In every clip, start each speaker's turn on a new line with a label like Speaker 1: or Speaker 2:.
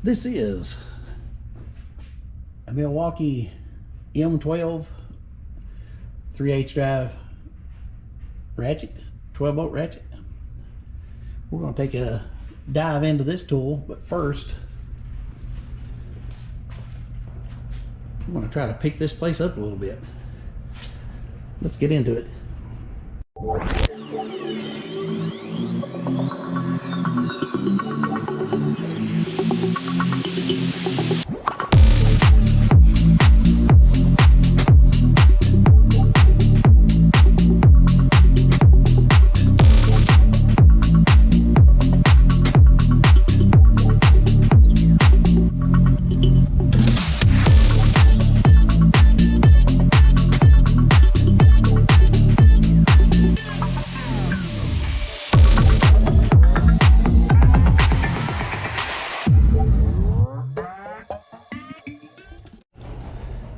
Speaker 1: This is a Milwaukee M12 3/8 drive ratchet, 12-bolt ratchet. We're going to take a dive into this tool, but first I'm going to try to pick this place up a little bit. Let's get into it.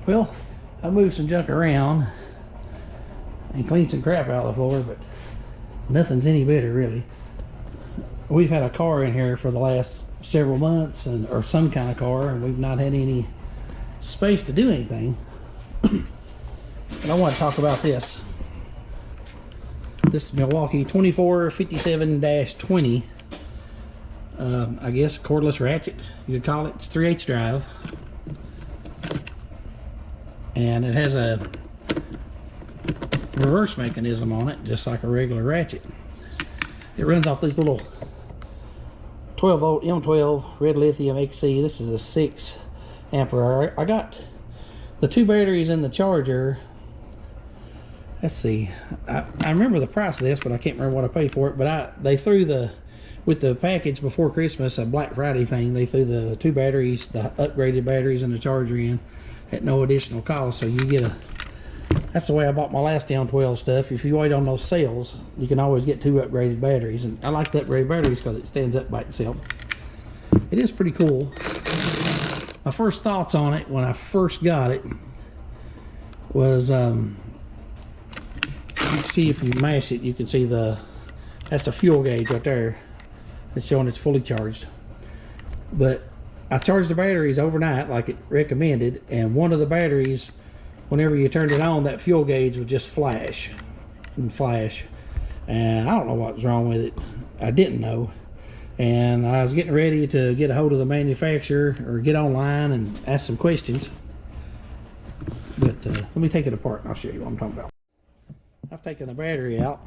Speaker 1: Well, I moved some junk around and cleaned some crap out of the floor, but nothing's any better really. We've had a car in here for the last several months, or some kind of car, and we've not had any space to do anything. But I want to talk about this. This is Milwaukee 2457-20. I guess cordless ratchet, you could call it. It's 3/8 drive. And it has a reverse mechanism on it, just like a regular ratchet. It runs off these little 12-volt M12 red lithium XC. This is a 6 ampere. I got the 2 batteries in the charger. Let's see. I remember the price of this, but I can't remember what I paid for it. But they threw with the package before Christmas, a Black Friday thing. They threw the 2 batteries, the upgraded batteries, and the charger in at no additional cost. So you get that's the way I bought my last M12 stuff. If you wait on those sales, you can always get 2 upgraded batteries, and I like the upgraded batteries because it stands up by itself. It is pretty cool. My first thoughts on it when I first got it was, you can see if you mash it, you can see that's the fuel gauge right there. It's showing it's fully charged. But I charged the batteries overnight like it recommended, and one of the batteries, whenever you turned it on, that fuel gauge would just flash and flash. And I don't know what was wrong with it. I didn't know. And I was getting ready to get a hold of the manufacturer or get online and ask some questions. But let me take it apart and I'll show you what I'm talking about. I've taken the battery out.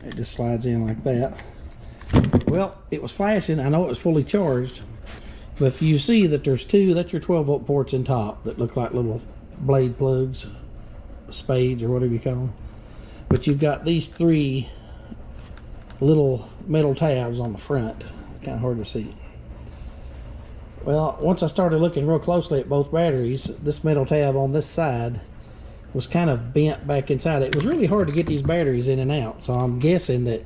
Speaker 1: It just slides in like that. Well, it was flashing. I know it was fully charged. But if you see that there's 2, that's your 12-volt ports in top that look like little blade plugs, spades, or whatever you call them. But you've got these 3 little metal tabs on the front. Kind of hard to see. Well, once I started looking real closely at both batteries, this metal tab on this side was kind of bent back inside. It was really hard to get these batteries in and out, so I'm guessing that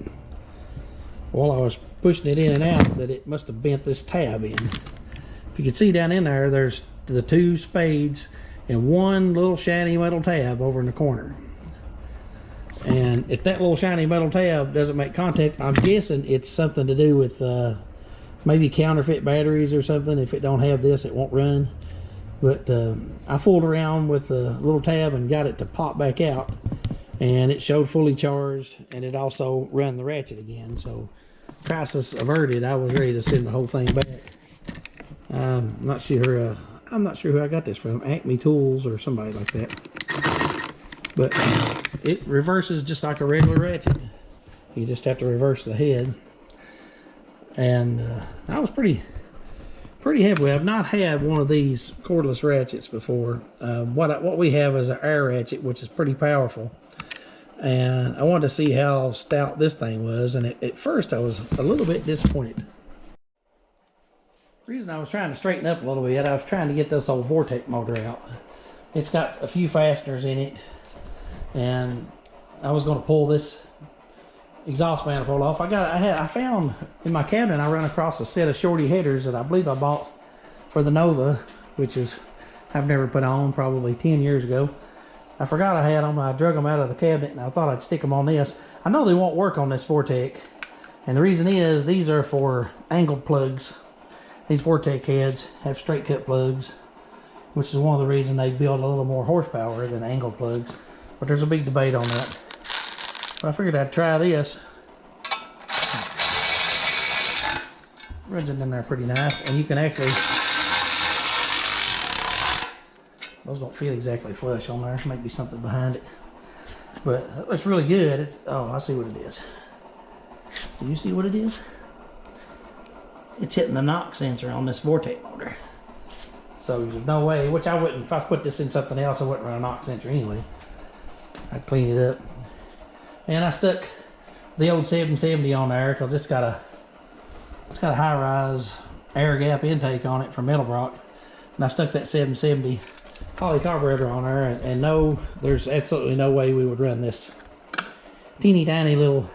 Speaker 1: while I was pushing it in and out, that it must have bent this tab in. If you can see down in there, there's the 2 spades and 1 little shiny metal tab over in the corner. And if that little shiny metal tab doesn't make contact, I'm guessing it's something to do with maybe counterfeit batteries or something. If it don't have this, it won't run. But I fooled around with the little tab and got it to pop back out, and it showed fully charged, and it also ran the ratchet again. So crisis averted. I was ready to send the whole thing back. I'm not sure who I got this from, Acme Tools or somebody like that. But it reverses just like a regular ratchet. You just have to reverse the head. And I was pretty happy. I've not had one of these cordless ratchets before. What we have is an air ratchet, which is pretty powerful. And I wanted to see how stout this thing was, and at first I was a little bit disappointed. The reason I was trying to straighten up a little bit, I was trying to get this old Vortec motor out. It's got a few fasteners in it, and I was going to pull this exhaust manifold off. I found in my cabinet, I ran across a set of shorty headers that I believe I bought for the Nova, which is I've never put on, probably 10 years ago. I forgot I had them. I drug them out of the cabinet, and I thought I'd stick them on this. I know they won't work on this Vortec, and the reason is these are for angled plugs. These Vortec heads have straight cut plugs, which is one of the reasons they build a little more horsepower than angle plugs. But there's a big debate on that. But I figured I'd try this. Runs it in there pretty nice, and you can actually, those don't fit exactly flush on there. Might be something behind it, but it looks really good. It's, oh, I see what it is. Do you see what it is? It's hitting the knock sensor on this Vortec motor. So there's no way, which I wouldn't, if I put this in something else, I wouldn't run a knock sensor anyway. I'd clean it up. And I stuck the old 770 on there because it's got a high-rise air gap intake on it from Milwaukee. And I stuck that 770 poly carburetor on there, and no, there's absolutely no way we would run this teeny tiny little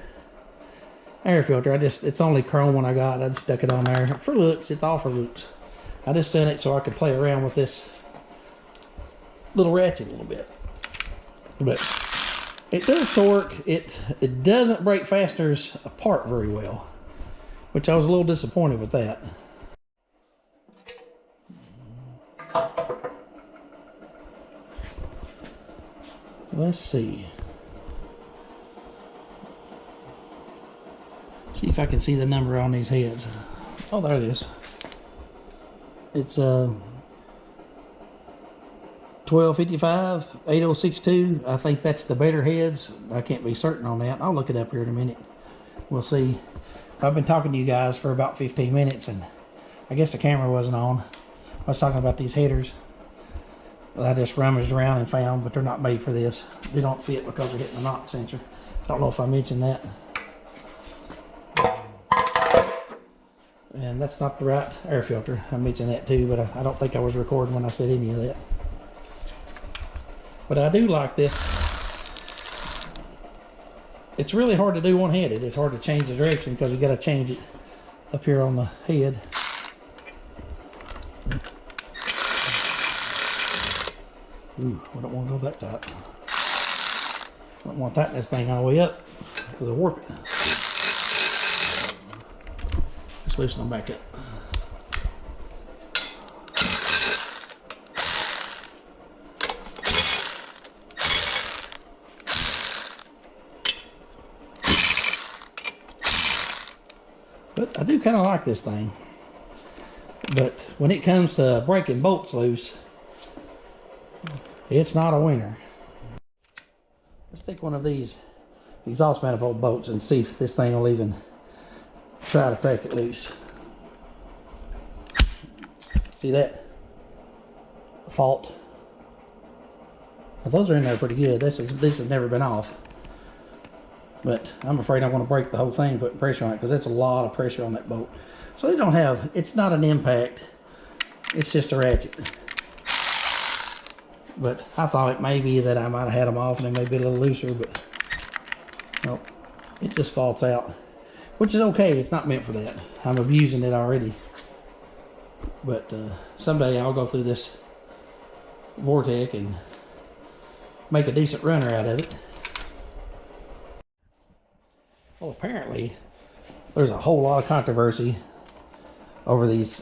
Speaker 1: air filter. It's only chrome when I got it. I just stuck it on there for looks. It's all for looks. I just done it so I could play around with this little ratchet a little bit. But it does torque. It doesn't break fasteners apart very well, which I was a little disappointed with that. Let's see. See if I can see the number on these heads. Oh, there it is. It's 1255 8062. I think that's the better heads. I can't be certain on that. I'll look it up here in a minute. We'll see. I've been talking to you guys for about 15 minutes, and I guess the camera wasn't on. I was talking about these headers that I just rummaged around and found, but they're not made for this. They don't fit because they're hitting the knock sensor. I don't know if I mentioned that. And that's not the right air filter. I mentioned that too, but I don't think I was recording when I said any of that. But I do like this. It's really hard to do one-handed. It's hard to change the direction because you got to change it up here on the head. Ooh, I don't want to go that tight. I don't want to tighten this thing all the way up because I'll warp it. Let's loosen them back up. But I do kind of like this thing. But when it comes to breaking bolts loose, it's not a winner. Let's take one of these exhaust manifold bolts and see if this thing will even try to crack it loose. See that fault? Well, those are in there pretty good. This has never been off. But I'm afraid I'm going to break the whole thing putting pressure on it because that's a lot of pressure on that bolt. So they don't have, it's not an impact, it's just a ratchet. But I thought it may be that I might have had them off and they may be a little looser, but nope, it just falls out. Which is okay, it's not meant for that. I'm abusing it already. But someday I'll go through this Vortec and make a decent runner out of it. Well, apparently there's a whole lot of controversy over these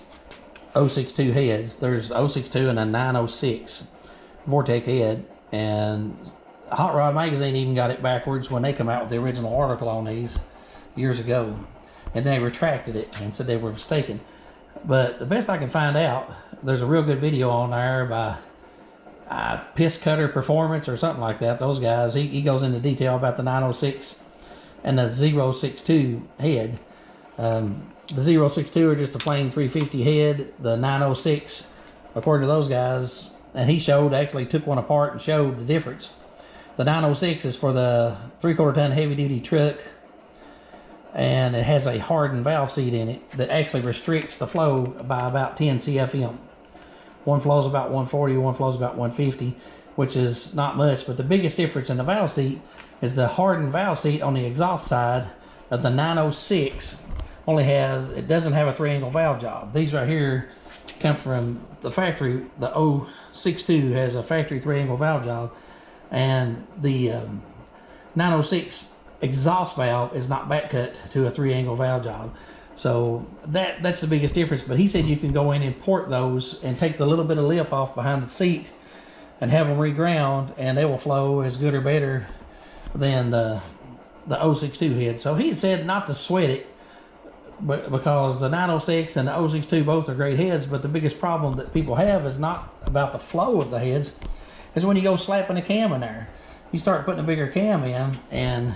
Speaker 1: 062 heads. There's 062 and a 906 Vortec head, and Hot Rod Magazine even got it backwards when they come out with the original article on these years ago, and they retracted it and said they were mistaken. But the best I can find out, there's a real good video on there by Piss Cutter Performance or something like that. Those guys, he goes into detail about the 906 and the 062 head. The 062 are just a plain 350 head. The 906, according to those guys, and he actually took one apart and showed the difference. The 906 is for the 3/4 ton heavy duty truck, and it has a hardened valve seat in it that actually restricts the flow by about 10 CFM. One flows about 140, one flows about 150, which is not much, but the biggest difference in the valve seat is the hardened valve seat on the exhaust side of the 906 it doesn't have a 3-angle valve job. These right here come from the factory. The 062 has a factory 3-angle valve job, and the 906 exhaust valve is not back cut to a 3-angle valve job. So that's the biggest difference. But he said you can go in and port those and take the little bit of lip off behind the seat and have them reground, and they will flow as good or better than the 062 head. So he said not to sweat it, but because the 906 and the 062 both are great heads, but the biggest problem that people have is not about the flow of the heads, is when you go slapping a cam in there. You start putting a bigger cam in, and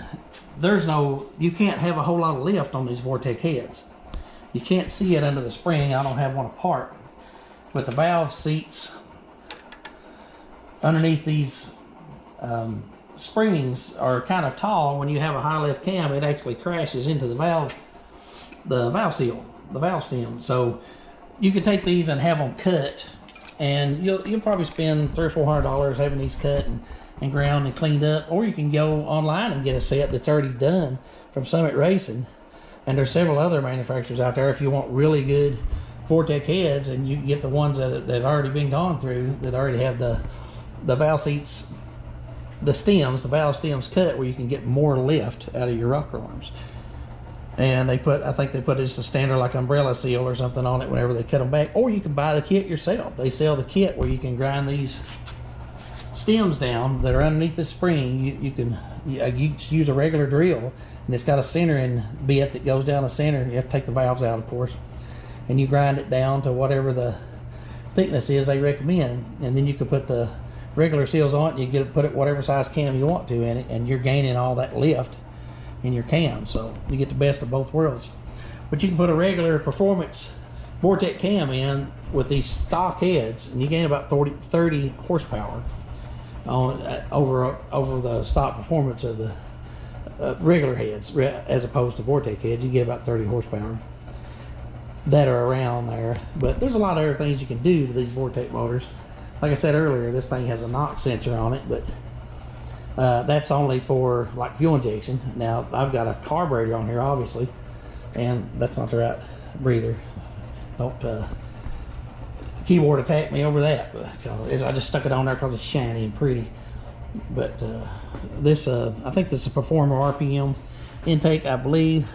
Speaker 1: you can't have a whole lot of lift on these Vortec heads. You can't see it under the spring. I don't have one apart, but the valve seats underneath these springs are kind of tall. When you have a high lift cam, it actually crashes into the valve seal, the valve stem. So you can take these and have them cut, and you'll probably spend $300 or $400 having these cut and ground and cleaned up. Or you can go online and get a set that's already done from Summit Racing, and there's several other manufacturers out there if you want really good Vortec heads, and you can get the ones that have already been gone through, that already have the valve seats, the valve stems cut, where you can get more lift out of your rocker arms. And I think they put just a standard like umbrella seal or something on it whenever they cut them back. Or you can buy the kit yourself. They sell the kit where you can grind these stems down that are underneath the spring. You just use a regular drill, and it's got a centering bit that goes down the center. You have to take the valves out, of course, and you grind it down to whatever the thickness is they recommend, and then you can put the regular seals on it, and you put it whatever size cam you want to in it, and you're gaining all that lift in your cam, so you get the best of both worlds. But you can put a regular performance Vortec cam in with these stock heads, and you gain about 30 horsepower on over the stock performance of the regular heads, as opposed to Vortec heads. You get about 30 horsepower that are around there. But there's a lot of other things you can do to these Vortec motors. Like I said earlier, this thing has a knock sensor on it, but that's only for like fuel injection. Now I've got a carburetor on here, obviously, and that's not the right breather. Don't keyboard attack me over that, because I just stuck it on there because it's shiny and pretty. But this, I think this is a Performer RPM intake, I believe.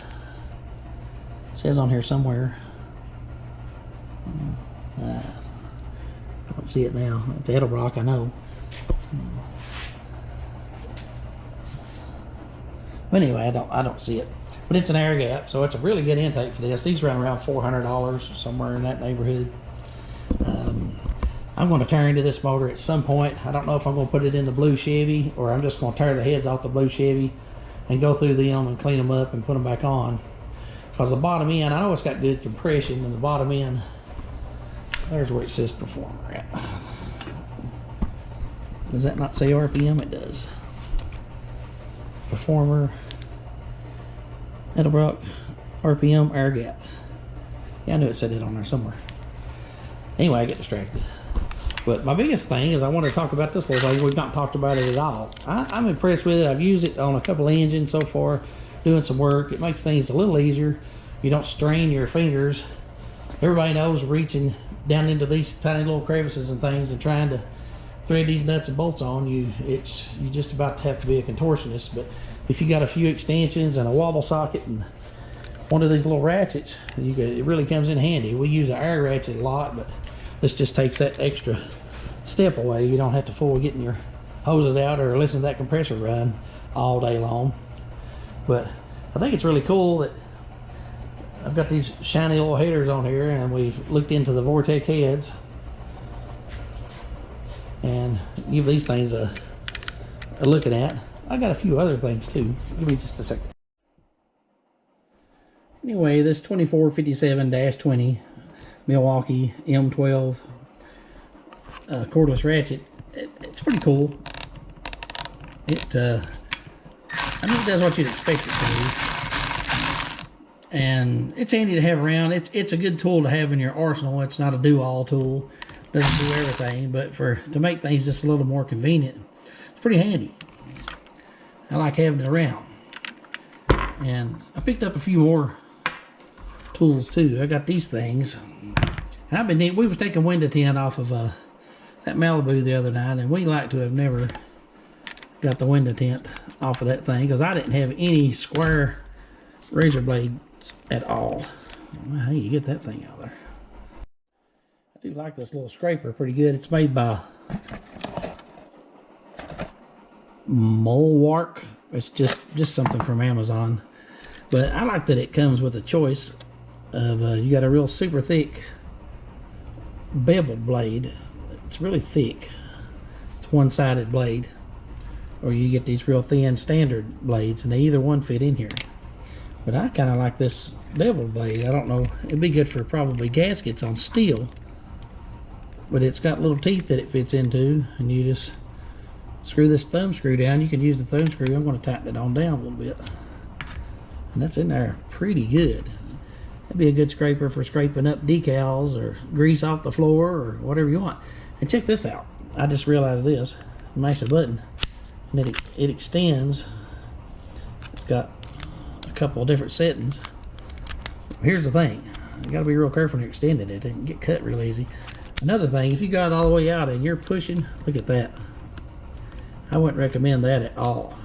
Speaker 1: It says on here somewhere. I don't see it now. It's Edelbrock, I know. But anyway, I don't see it. But it's an air gap, so it's a really good intake for this. These run around $400, somewhere in that neighborhood. I'm going to turn into this motor at some point. I don't know if I'm going to put it in the blue Chevy, or I'm just going to tear the heads off the blue Chevy and go through them and clean them up and put them back on. Because the bottom end, I know it's got good compression, and the bottom end, there's where it says Performer at. Does that not say RPM? It does. Performer, Edelbrock, RPM, air gap. Yeah, I knew it said it on there somewhere. Anyway, I get distracted. But my biggest thing is I want to talk about this little thing. We've not talked about it at all. I'm impressed with it. I've used it on a couple of engines so far, doing some work. It makes things a little easier. You don't strain your fingers. Everybody knows reaching down into these tiny little crevices and things and trying to thread these nuts and bolts on, you just about to have to be a contortionist. But if you got a few extensions and a wobble socket and one of these little ratchets, it really comes in handy. We use an air ratchet a lot, but this just takes that extra step away. You don't have to fool getting your hoses out or listen to that compressor run all day long. But I think it's really cool that I've got these shiny little headers on here, and we've looked into the Vortec heads and give these things a looking at. I got a few other things too. Give me just a second. Anyway, this 2457-20 Milwaukee M12 cordless ratchet, it's pretty cool. I mean, it does what you'd expect it to do, and it's handy to have around. It's a good tool to have in your arsenal. It's not a do-all tool, doesn't do everything, but to make things just a little more convenient, it's pretty handy. I like having it around. And I picked up a few more tools too. I got these things. And we was taking window tint off of that Malibu the other night, and we like to have never got the window tint off of that thing, because I didn't have any square razor blades at all. Well, how you get that thing out there? I do like this little scraper pretty good. It's made by Molework. It's just something from Amazon. But I like that it comes with a choice of, you got a real super thick beveled blade. It's really thick. It's one-sided blade. Or you get these real thin standard blades, and they either one fit in here. But I kind of like this beveled blade. I don't know, it'd be good for probably gaskets on steel. But it's got little teeth that it fits into, and you just screw this thumb screw down. You can use the thumb screw. I'm going to tighten it on down a little bit. And that's in there pretty good. That'd be a good scraper for scraping up decals or grease off the floor or whatever you want. And check this out. I just realized this. Mash a button, and it extends. It's got a couple of different settings. Here's the thing. You got to be real careful when you're extending it. It can get cut real easy. Another thing, if you got it all the way out and you're pushing, look at that. I wouldn't recommend that at all.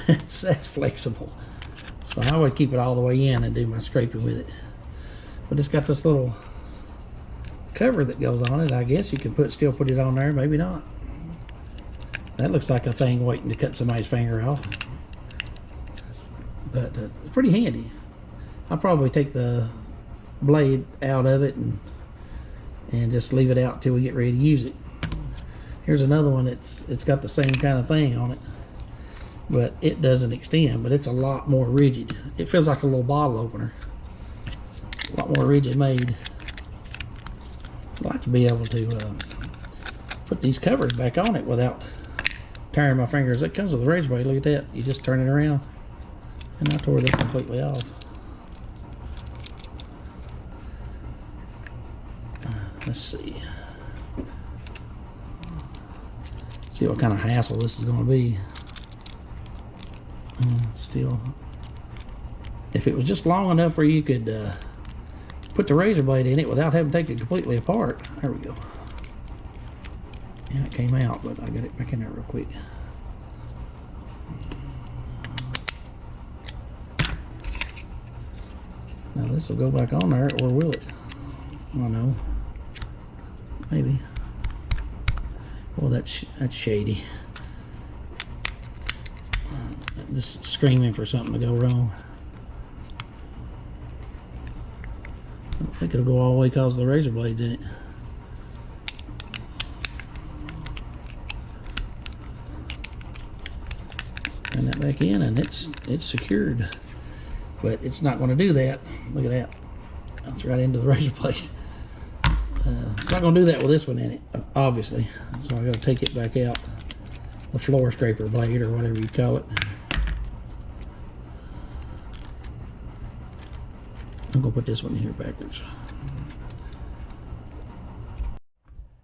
Speaker 1: That's flexible. So I would keep it all the way in and do my scraping with it. But it's got this little cover that goes on it. I guess you can still put it on there, maybe not. That looks like a thing waiting to cut somebody's finger off. But it's pretty handy. I'll probably take the blade out of it and just leave it out till we get ready to use it. Here's another one. It's got the same kind of thing on it, but it doesn't extend, but it's a lot more rigid. It feels like a little bottle opener. A lot more rigid made. I'd like to be able to put these covers back on it without tearing my fingers. It comes with a razor blade. Look at that. You just turn it around, and I tore this completely off. Let's see. See what kind of hassle this is going to be. Still, if it was just long enough where you could put the razor blade in it without having to take it completely apart. There we go. Yeah, it came out, but I got it back in there real quick. Now this will go back on there, or will it? I don't know. Maybe. Well, that's shady. Just screaming for something to go wrong. I don't think it'll go all the way because of the razor blades in it. Turn that back in, and it's secured. But it's not going to do that. Look at that. That's right into the razor blade. It's not going to do that with this one in it, obviously. So I got to take it back out. The floor scraper blade, or whatever you call it. I'm going to put this one in here backwards.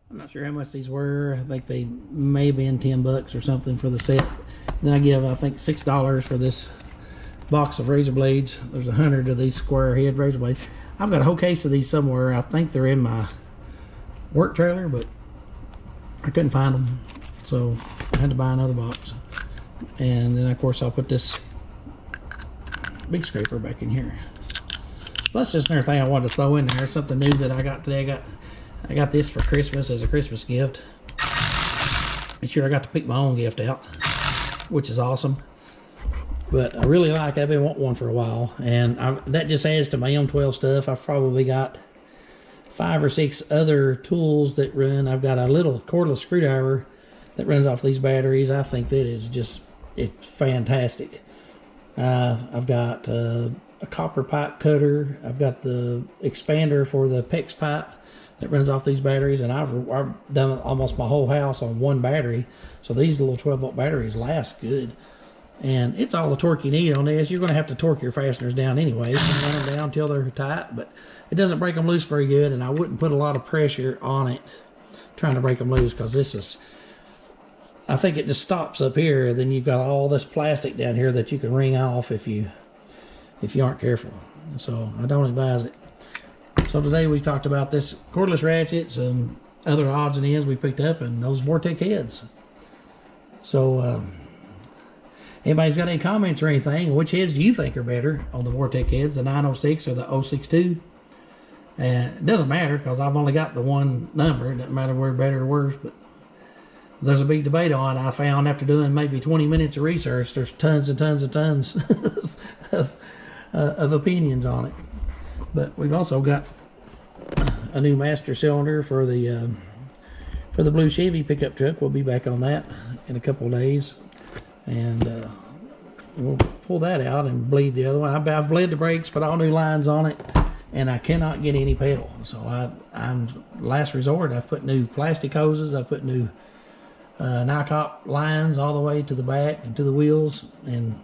Speaker 1: I'm not sure how much these were. I think they may have been 10 bucks or something for the set. Then I give, I think, $6 for this box of razor blades. There's 100 of these square head razor blades. I've got a whole case of these somewhere. I think they're in my work trailer, but I couldn't find them, so I had to buy another box. And then of course I'll put this big scraper back in here. That's just another thing I wanted to throw in there. Something new that I got today. I got this for Christmas as a Christmas gift. Make sure I got to pick my own gift out, which is awesome. But I really like it. I've been wanting one for a while, and that just adds to my M12 stuff. I've probably got 5 or 6 other tools that run. I've got a little cordless screwdriver that runs off these batteries. I think that is just, it's fantastic. I've got a copper pipe cutter. I've got the expander for the PEX pipe that runs off these batteries, and I've done almost my whole house on one battery. So these little 12-volt batteries last good. And it's all the torque you need on this. You're going to have to torque your fasteners down anyway. You can run them down until they're tight, but it doesn't break them loose very good, and I wouldn't put a lot of pressure on it trying to break them loose, because this is, I think it just stops up here. Then you've got all this plastic down here that you can wring off if you aren't careful. So I don't advise it. So today we talked about this cordless ratchet, some other odds and ends we picked up, and those Vortec heads. So anybody's got any comments or anything, which heads do you think are better on the Vortec heads, the 906 or the 062? And it doesn't matter because I've only got the one number. It doesn't matter where better or worse, but there's a big debate on it. I found after doing maybe 20 minutes of research, there's tons and tons and tons of opinions on it. But we've also got a new master cylinder for the blue Chevy pickup truck. We'll be back on that in a couple of days, and we'll pull that out and bleed the other one. I've bled the brakes, put all new lines on it, and I cannot get any pedal. So I'm last resort. I've put new plastic hoses. I've put new NICOP lines all the way to the back and to the wheels, and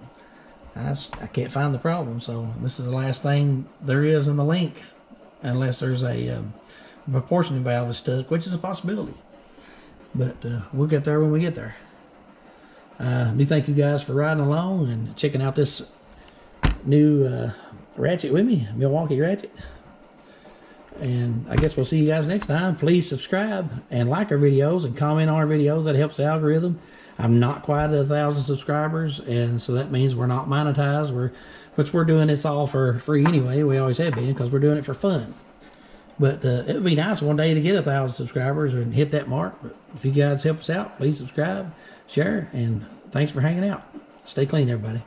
Speaker 1: I can't find the problem. So this is the last thing there is in the link, unless there's a proportioning valve is stuck, which is a possibility. But we'll get there when we get there. I do thank you guys for riding along and checking out this new ratchet with me, Milwaukee ratchet. And I guess we'll see you guys next time. Please subscribe and like our videos and comment on our videos. That helps the algorithm. I'm not quite at 1,000 subscribers, and so that means we're not monetized. We're doing this all for free anyway. We always have been, because we're doing it for fun. But it would be nice one day to get 1,000 subscribers and hit that mark. But if you guys help us out, please subscribe, share, and thanks for hanging out. Stay clean, everybody.